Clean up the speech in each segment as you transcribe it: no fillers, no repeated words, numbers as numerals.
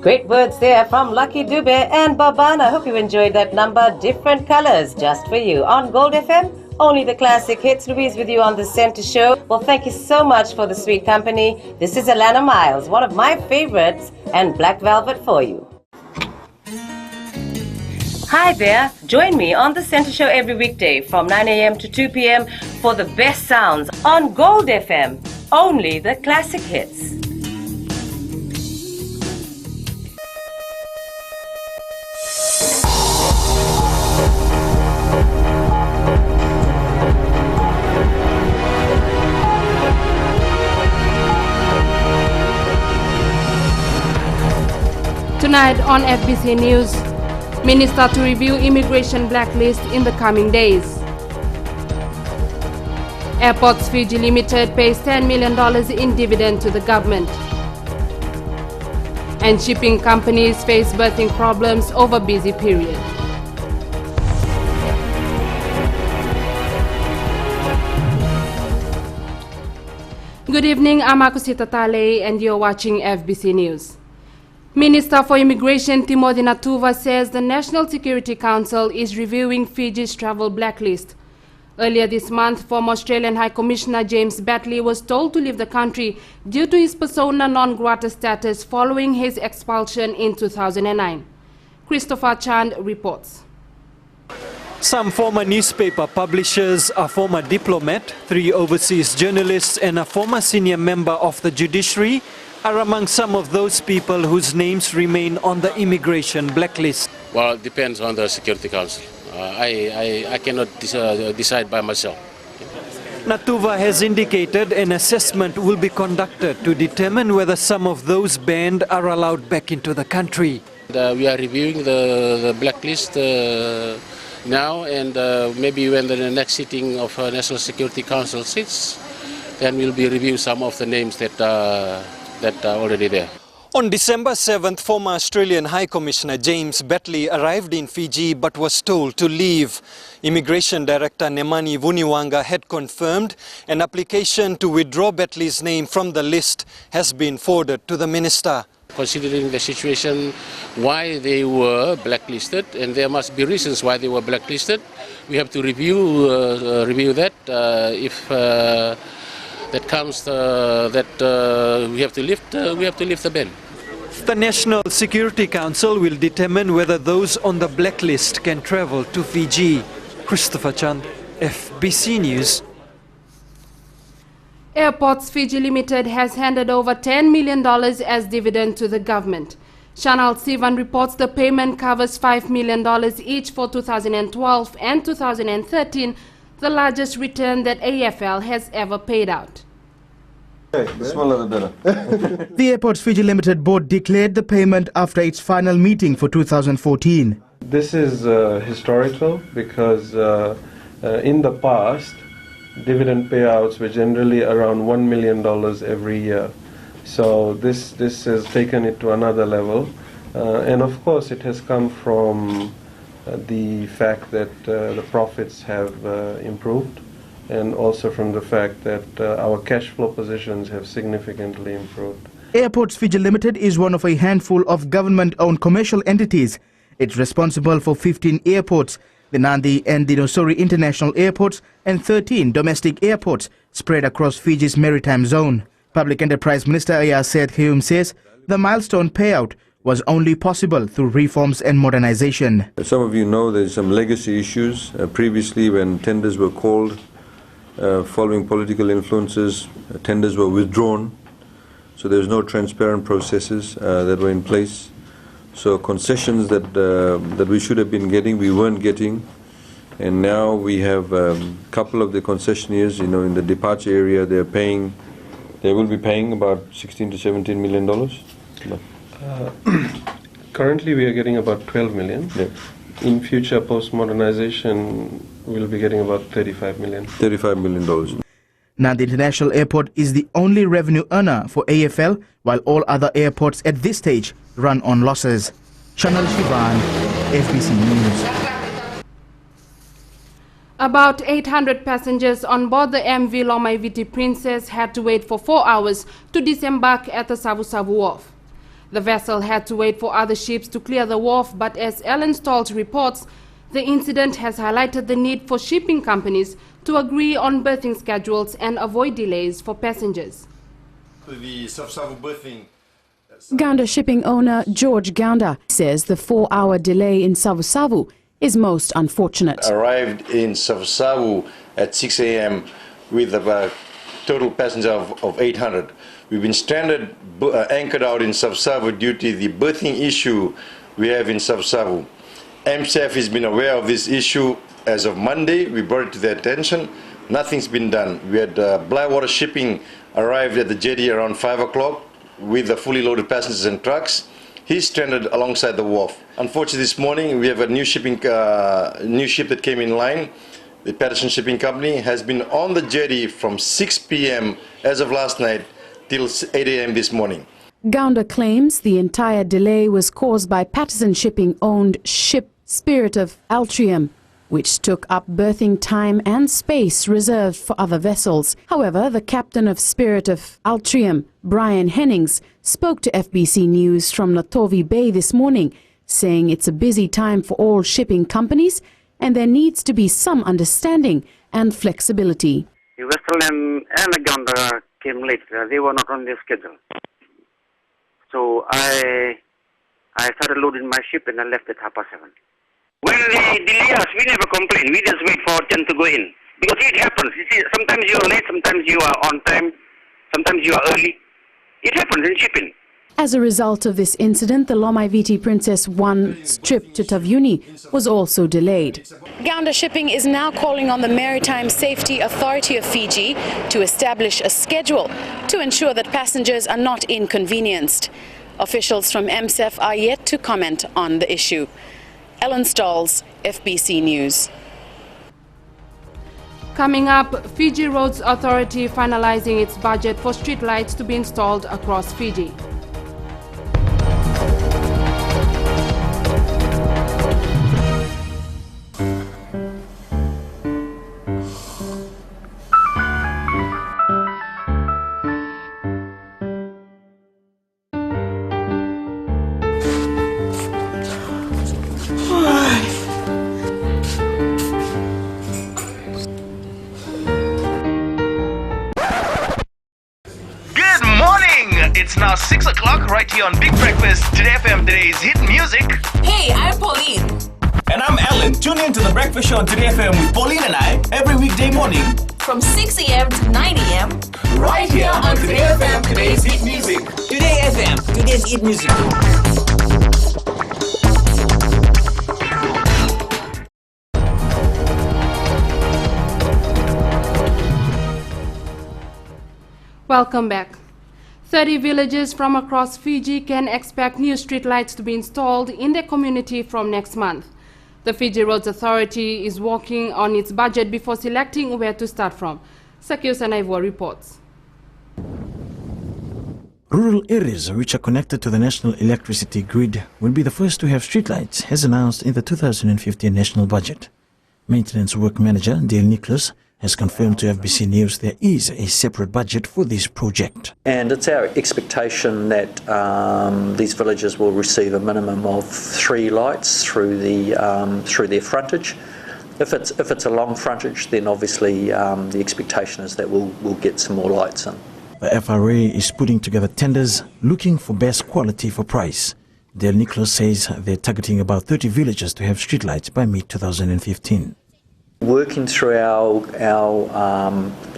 Great words there from Lucky Dube and Baban. I hope you enjoyed that number. Different colors just for you. On Gold FM, only the classic hits. Louise with you on the Center Show. Well, thank you so much for the sweet company. This is Alana Miles, one of my favorites, and Black Velvet for you. Hi there. Join me on the Center Show every weekday from 9 a.m. to 2 p.m. for the best sounds on Gold FM. Only the classic hits. Tonight on FBC News, Minister to review immigration blacklist in the coming days. Airports Fiji Limited pays $10 million in dividend to the government. And shipping companies face birthing problems over busy period. Good evening, I'm Akusita Tale and you're watching FBC News. Minister for Immigration Timothy Natuva says the National Security Council is reviewing Fiji's travel blacklist. Earlier this month, former Australian High Commissioner James Batley was told to leave the country due to his persona non grata status following his expulsion in 2009. Christopher Chand reports. Some former newspaper publishers, a former diplomat, 3 overseas journalists and a former senior member of the judiciary are among some of those people whose names remain on the immigration blacklist. Well, it depends on the Security Council. I cannot decide by myself. Natuva has indicated an assessment will be conducted to determine whether some of those banned are allowed back into the country. We are reviewing the blacklist now, and maybe when the next sitting of National Security Council sits, then we'll be reviewing some of the names that are already there. On December 7th, former Australian High Commissioner James Batley arrived in Fiji but was told to leave. Immigration Director Nemani Vuniwanga had confirmed an application to withdraw Batley's name from the list has been forwarded to the minister. Considering the situation, why they were blacklisted, and there must be reasons why they were blacklisted, we have to review that. If that comes that we have to lift the ban. The National Security Council will determine whether those on the blacklist can travel to Fiji. Christopher Chand, FBC News. Airports Fiji Limited has handed over $10 million as dividend to the government. Chanel Sivan reports the payment covers $5 million each for 2012 and 2013, the largest return that AFL has ever paid out. The Airports Fiji Limited board declared the payment after its final meeting for 2014. This is historical because in the past, dividend payouts were generally around $1 million every year. So this has taken it to another level. And of course, it has come from the fact that the profits have improved, and also from the fact that our cash flow positions have significantly improved. Airports Fiji Limited is one of a handful of government-owned commercial entities. It's responsible for 15 airports, the Nandi and the Nosori International Airports, and 13 domestic airports spread across Fiji's maritime zone. Public Enterprise Minister Ayaseth Heum says the milestone payout was only possible through reforms and modernization. Some of you know there's some legacy issues. Previously, when tenders were called, following political influences, tenders were withdrawn. So there's no transparent processes that were in place. So concessions that we should have been getting, we weren't getting. And now we have a couple of the concessionaires, in the departure area, they will be paying about $16 to $17 million. Currently, we are getting about 12 million. Yeah. In future, post-modernization, we'll be getting about 35 million. $35 million. Nandi International Airport is the only revenue earner for AFL, while all other airports at this stage run on losses. Chanel Shivan, FBC News. About 800 passengers on board the MV Lomaiviti Princess had to wait for 4 hours to disembark at the Savu Savu Wharf. The vessel had to wait for other ships to clear the wharf, but as Ellen Stoltz reports, the incident has highlighted the need for shipping companies to agree on berthing schedules and avoid delays for passengers. The Savu berthing. Gaunda shipping owner George Gaunda says the 4-hour delay in Savu is most unfortunate. Arrived in Savu at 6 a.m. with a total passenger of 800. We've been stranded, anchored out in Savu due to the berthing issue we have in Savu. MCF has been aware of this issue as of Monday. We brought it to their attention. Nothing's been done. We had Blackwater Shipping arrived at the jetty around 5 o'clock with the fully loaded passengers and trucks. He's stranded alongside the wharf. Unfortunately, this morning we have a new ship that came in line. The Patterson Shipping Company has been on the jetty from 6 p.m. as of last night till 8 a.m. this morning. Gaunda claims the entire delay was caused by Patterson Shipping-owned ship Spirit of Altrium, which took up berthing time and space reserved for other vessels. However, the captain of Spirit of Altrium, Brian Hennings, spoke to FBC News from Natovi Bay this morning, saying it's a busy time for all shipping companies and there needs to be some understanding and flexibility. The vessel and the Gaunda came late. They were not on their schedule. So I started loading my ship and I left at 7:30. When they delay us, we never complain. We just wait for 10 to go in. Because it happens. You see, sometimes you are late, sometimes you are on time, sometimes you are early. It happens in shipping. As a result of this incident, the Lomaiviti Princess 1's trip to Tavyuni was also delayed. Gaunda Shipping is now calling on the Maritime Safety Authority of Fiji to establish a schedule to ensure that passengers are not inconvenienced. Officials from MCF are yet to comment on the issue. Ellen Stoltz, FBC News. Coming up, Fiji Roads Authority finalizing its budget for streetlights to be installed across Fiji. It's now 6 o'clock right here on Big Breakfast, Today FM, today's hit music. Hey, I'm Pauline. And I'm Alan. Tune in to the Breakfast Show on Today FM with Pauline and I every weekday morning. From 6 a.m. to 9 a.m. Right here on Today FM, today's hit music. Today FM, today's hit music. Welcome back. 30 villages from across Fiji can expect new streetlights to be installed in their community from next month. The Fiji Roads Authority is working on its budget before selecting where to start from. Sakyos Anaivo reports. Rural areas which are connected to the national electricity grid will be the first to have streetlights, as announced in the 2015 national budget. Maintenance Work Manager Dale Nicholas has confirmed to FBC News there is a separate budget for this project. And it's our expectation that these villages will receive a minimum of 3 lights through their frontage. If it's a long frontage, then obviously the expectation is that we'll get some more lights in. The FRA is putting together tenders looking for best quality for price. Dale Nicholas says they're targeting about 30 villages to have streetlights by mid-2015. Working through our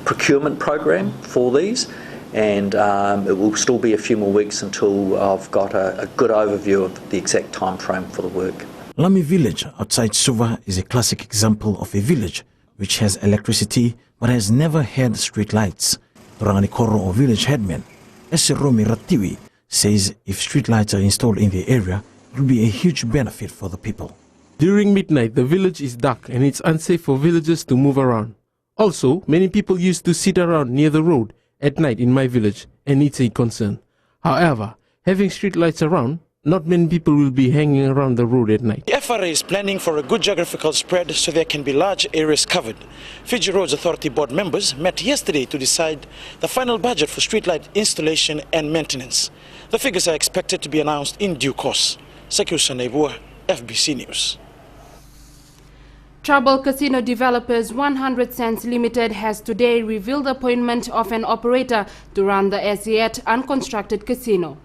procurement program for these, and it will still be a few more weeks until I've got a good overview of the exact time frame for the work. Lami village outside Suva is a classic example of a village which has electricity but has never had street lights. Rangani Koro, or village headman, Esiromi Ratiwi, says if street lights are installed in the area, it will be a huge benefit for the people. During midnight, the village is dark and it's unsafe for villagers to move around. Also, many people used to sit around near the road at night in my village, and it's a concern. However, having street lights around not many people will be hanging around the road at night. The FRA is planning for a good geographical spread so there can be large areas covered. Fiji Roads Authority board members met yesterday to decide the final budget for streetlight installation and maintenance. The figures are expected to be announced in due course. Sekiu Sanebua, FBC News. Trouble Casino Developers 100 Cents Limited has today revealed the appointment of an operator to run the as yet unconstructed casino.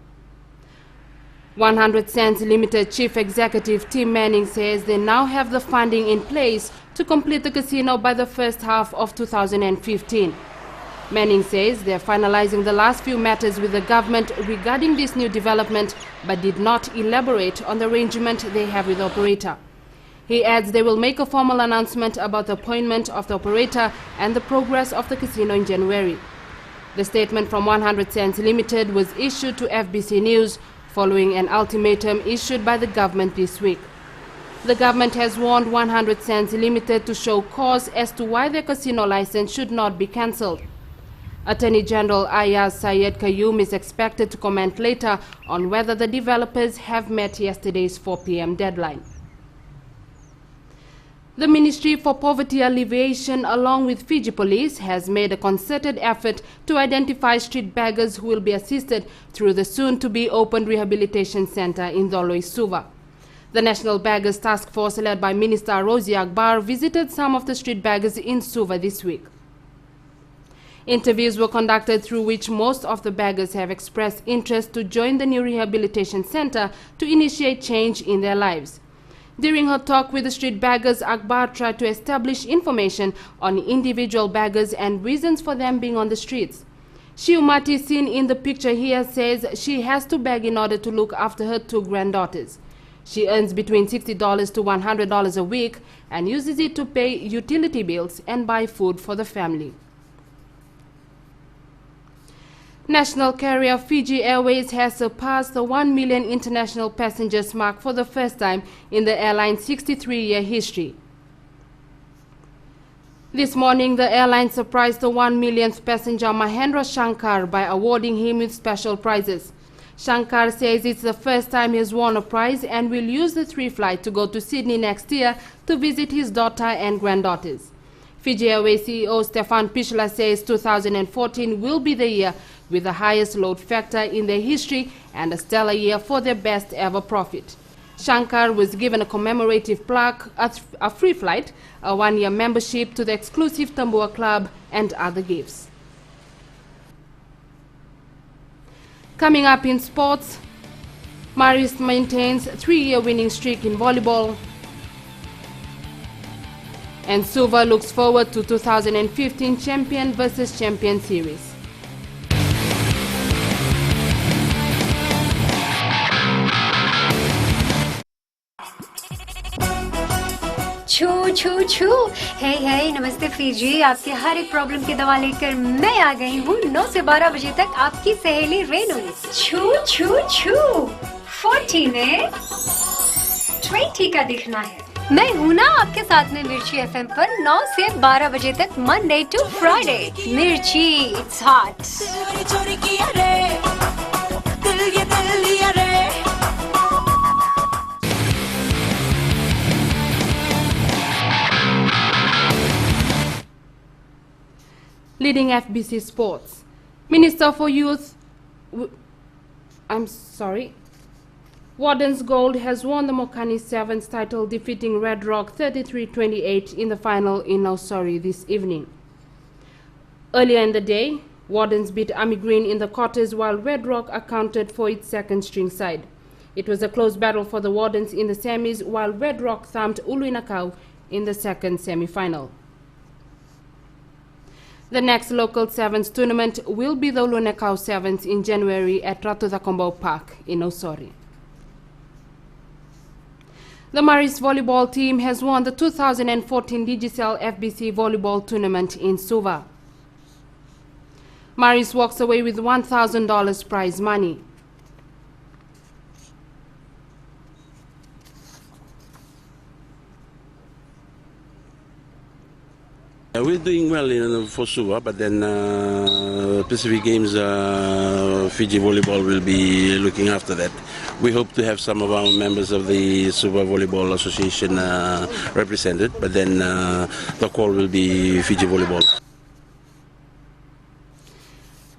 100 Cents Limited Chief Executive Tim Manning says they now have the funding in place to complete the casino by the first half of 2015. Manning says they are finalizing the last few matters with the government regarding this new development, but did not elaborate on the arrangement they have with the operator. He adds they will make a formal announcement about the appointment of the operator and the progress of the casino in January. The statement from 100 Cents Limited was issued to FBC News following an ultimatum issued by the government this week. The government has warned 100 Cents Limited to show cause as to why their casino license should not be cancelled. Attorney General Ayaz Sayed Qayyum is expected to comment later on whether the developers have met yesterday's 4 p.m. deadline. The Ministry for Poverty Alleviation, along with Fiji Police, has made a concerted effort to identify street beggars who will be assisted through the soon-to-be-opened rehabilitation center in Doloi, Suva. The National Beggars Task Force, led by Minister Rosie Akbar, visited some of the street beggars in Suva this week. Interviews were conducted through which most of the beggars have expressed interest to join the new rehabilitation center to initiate change in their lives. During her talk with the street beggars, Akbar tried to establish information on individual beggars and reasons for them being on the streets. Shiumati, seen in the picture here, says she has to beg in order to look after her 2 granddaughters. She earns between $60 to $100 a week and uses it to pay utility bills and buy food for the family. National carrier Fiji Airways has surpassed the 1 million international passengers mark for the first time in the airline's 63-year history. This morning, the airline surprised the 1 millionth passenger Mahendra Shankar by awarding him with special prizes. Shankar says it's the first time he has won a prize and will use the 3 flight to go to Sydney next year to visit his daughter and granddaughters. Fiji Airways CEO Stefan Pichler says 2014 will be the year with the highest load factor in their history and a stellar year for their best ever profit. Shankar was given a commemorative plaque, a free flight, a 1-year membership to the exclusive Tambua Club and other gifts. Coming up in sports, Marist maintains 3-year winning streak in volleyball, and Suva looks forward to 2015 champion versus champion series. छू छू छू हे हे नमस्ते Fiji, आपके हर एक problem की दवा लेकर मैं आ गई हूँ 9 से 12 बजे तक आपकी सहेली रेनू। छू छू छू 40 में 20 का दिखना है। मैं हूँ ना आपके साथ में मिर्ची एफएम पर 9 से 12 बजे तक मंडे टू फ्राइडे। मिर्ची, it's hot. Leading FBC Sports. Minister for Youth, Wardens Gold has won the Mokani Sevens title, defeating Red Rock 33-28 in the final in Nausori this evening. Earlier in the day, Wardens beat Army Green in the quarters while Red Rock accounted for its second string side. It was a close battle for the Wardens in the semis while Red Rock thumped Uluinakau in the second semi-final. The next local sevens tournament will be the Uluinakau Sevens in January at Ratu Thakombau Park in Nausori. The Marist volleyball team has won the 2014 Digicel FBC volleyball tournament in Suva. Marist walks away with $1,000 prize money. We're doing well for Suva, but then Pacific Games, Fiji Volleyball will be looking after that. We hope to have some of our members of the Suva Volleyball Association represented, but then the call will be Fiji Volleyball.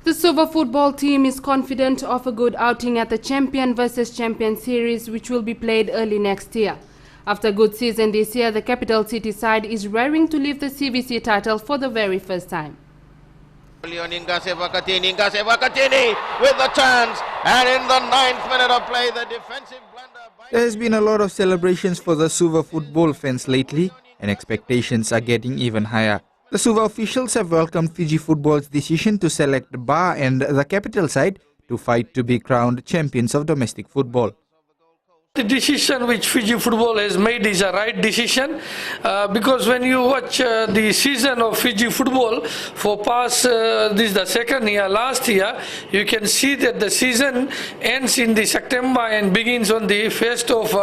The Suva football team is confident of a good outing at the Champion vs Champion series, which will be played early next year. After a good season this year, the capital city side is raring to lift the CVC title for the very first time. Inga Sevakatini with the chance, and in the 9th minute of play, the defensive blunder. There has been a lot of celebrations for the Suva football fans lately, and expectations are getting even higher. The Suva officials have welcomed Fiji football's decision to select Ba and the capital side to fight to be crowned champions of domestic football. The decision which Fiji football has made is a right decision because when you watch the season of Fiji football for past, this is the second year, last year, you can see that the season ends in the September and begins on the 1st of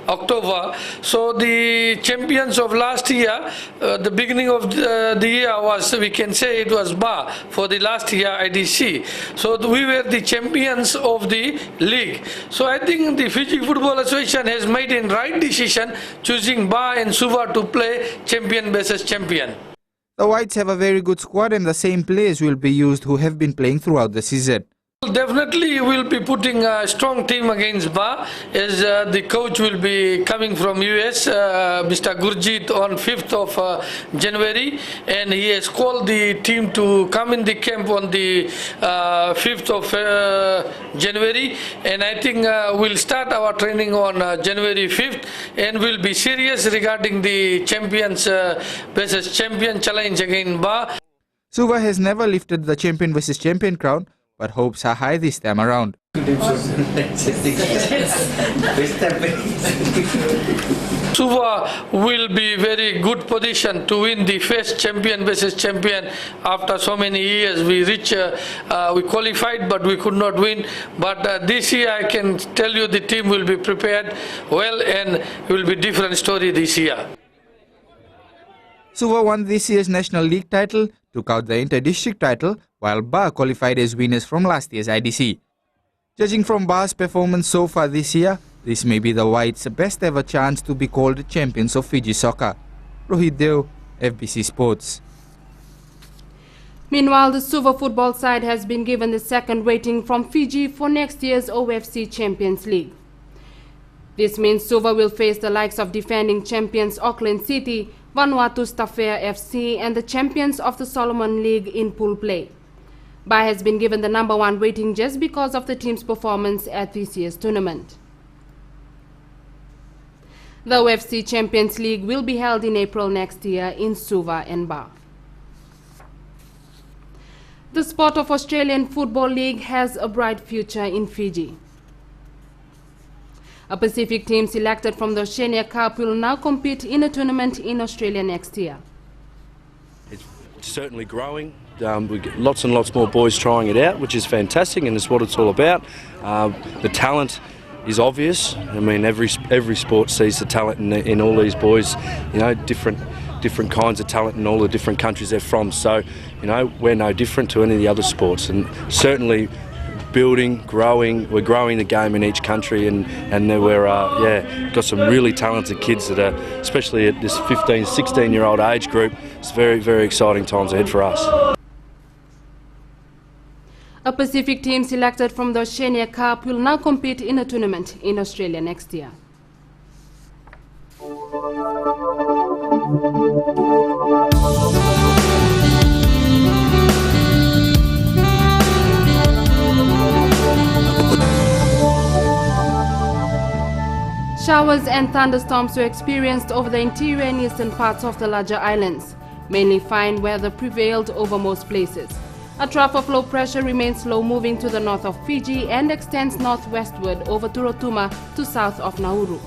October. So the champions of last year, the beginning of the year was, we can say it was Ba for the last year IDC. So we were the champions of the league. So I think the Fiji football Association has made a right decision choosing Ba and Suva to play champion versus champion. The Whites have a very good squad and the same players will be used who have been playing throughout the season. Definitely will be putting a strong team against Ba as the coach will be coming from US, Mr. Gurjit, on 5th of January, and he has called the team to come in the camp on the 5th of January, and I think we'll start our training on January 5th and we'll be serious regarding the champions versus champion challenge against Ba. Suva has never lifted the champion versus champion crown, but hopes are high this time around. Suva will be very good position to win the first champion versus champion after so many years. We qualified but we could not win. But this year I can tell you the team will be prepared well and it will be different story this year. Suva won this year's National League title, took out the Inter-District title, while Ba qualified as winners from last year's IDC. Judging from Ba's performance so far this year, this may be the Whites' best ever chance to be called champions of Fiji soccer. Rohit Deo, FBC Sports. Meanwhile, the Suva football side has been given the second rating from Fiji for next year's OFC Champions League. This means Suva will face the likes of defending champions Auckland City, Vanuatu Staffare FC and the champions of the Solomon League in pool play. Ba has been given the #1 rating just because of the team's performance at this year's tournament. The OFC Champions League will be held in April next year in Suva and Ba. The sport of Australian Football League has a bright future in Fiji. A Pacific team selected from the Oceania Cup will now compete in a tournament in Australia next year. It's certainly growing. We get lots and lots more boys trying it out, which is fantastic, and it's what it's all about. The talent is obvious. I mean, every sport sees the talent in all these boys. You know, different kinds of talent in all the different countries they're from. So, you know, we're no different to any of the other sports, and certainly we're growing the game in each country, and we're got some really talented kids that are, especially at this 15, 16-year-old age group. It's very, very exciting times ahead for us. A Pacific team selected from the Oceania Cup will now compete in a tournament in Australia next year. Showers and thunderstorms were experienced over the interior and eastern parts of the larger islands. Mainly fine weather prevailed over most places. A trough of low pressure remains low moving to the north of Fiji and extends northwestward over Turotuma to south of Nauru.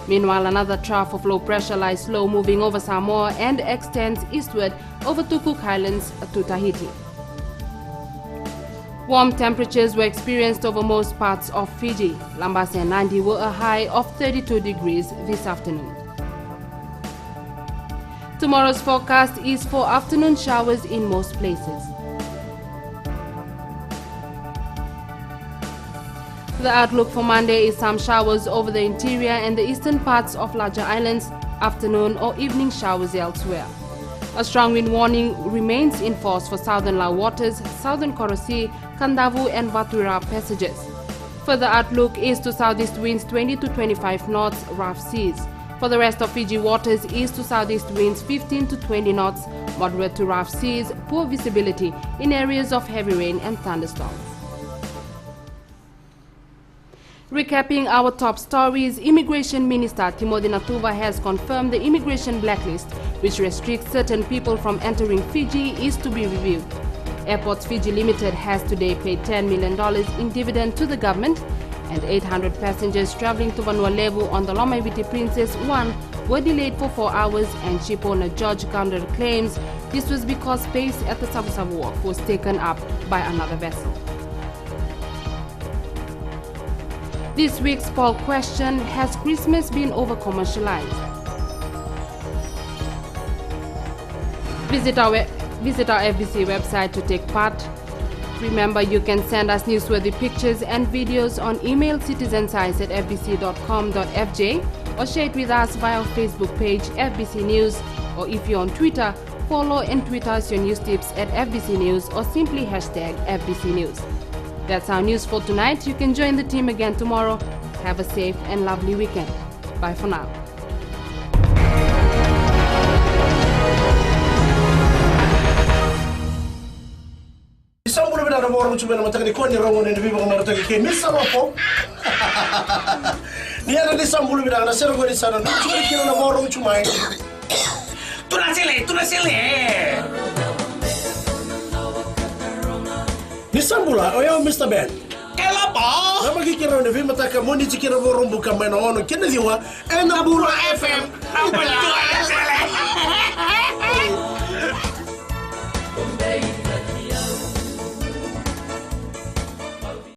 Meanwhile, another trough of low pressure lies low moving over Samoa and extends eastward over to Cook Islands to Tahiti. Warm temperatures were experienced over most parts of Fiji. Lambase and Nandi were a high of 32 degrees this afternoon. Tomorrow's forecast is for afternoon showers in most places. The outlook for Monday is some showers over the interior and the eastern parts of larger islands, afternoon or evening showers elsewhere. A strong wind warning remains in force for southern Lao waters, southern Korosi, Kandavu and Vatura passages. Further outlook is to southeast winds 20 to 25 knots, rough seas. For the rest of Fiji waters, east to southeast winds 15 to 20 knots, moderate to rough seas, poor visibility in areas of heavy rain and thunderstorms. Recapping our top stories, Immigration Minister Timothy Natuva has confirmed the immigration blacklist, which restricts certain people from entering Fiji, is to be reviewed. Airports Fiji Limited has today paid $10 million in dividend to the government, and 800 passengers traveling to Vanuatu on the Lomaiviti Princess 1 were delayed for 4 hours, and ship owner George Gounder claims this was because space at the Savu Savu Wharf was taken up by another vessel. This week's poll question: has Christmas been over-commercialized? Visit our FBC website to take part. Remember, you can send us newsworthy pictures and videos on email citizensize@fbc.com.fj or share it with us via our Facebook page FBC News, or if you're on Twitter, follow and tweet us your news tips at FBC News or simply hashtag FBC News. That's our news for tonight. You can join the team again tomorrow. Have a safe and lovely weekend. Bye for now. Isambulu bida na moro mchumena mataka kwa ni rongo ni bibi kama mataka ke misa wapo. Ni ana disambulu bida na sero gori sana mchumena kilo na moro mchumai. Tunasele. Nisambula oyo Mr. Ben. Kelapa. Nama kikira ni bibi mataka moni chikira moro mbuka mena ono kena diwa ena bulu FM.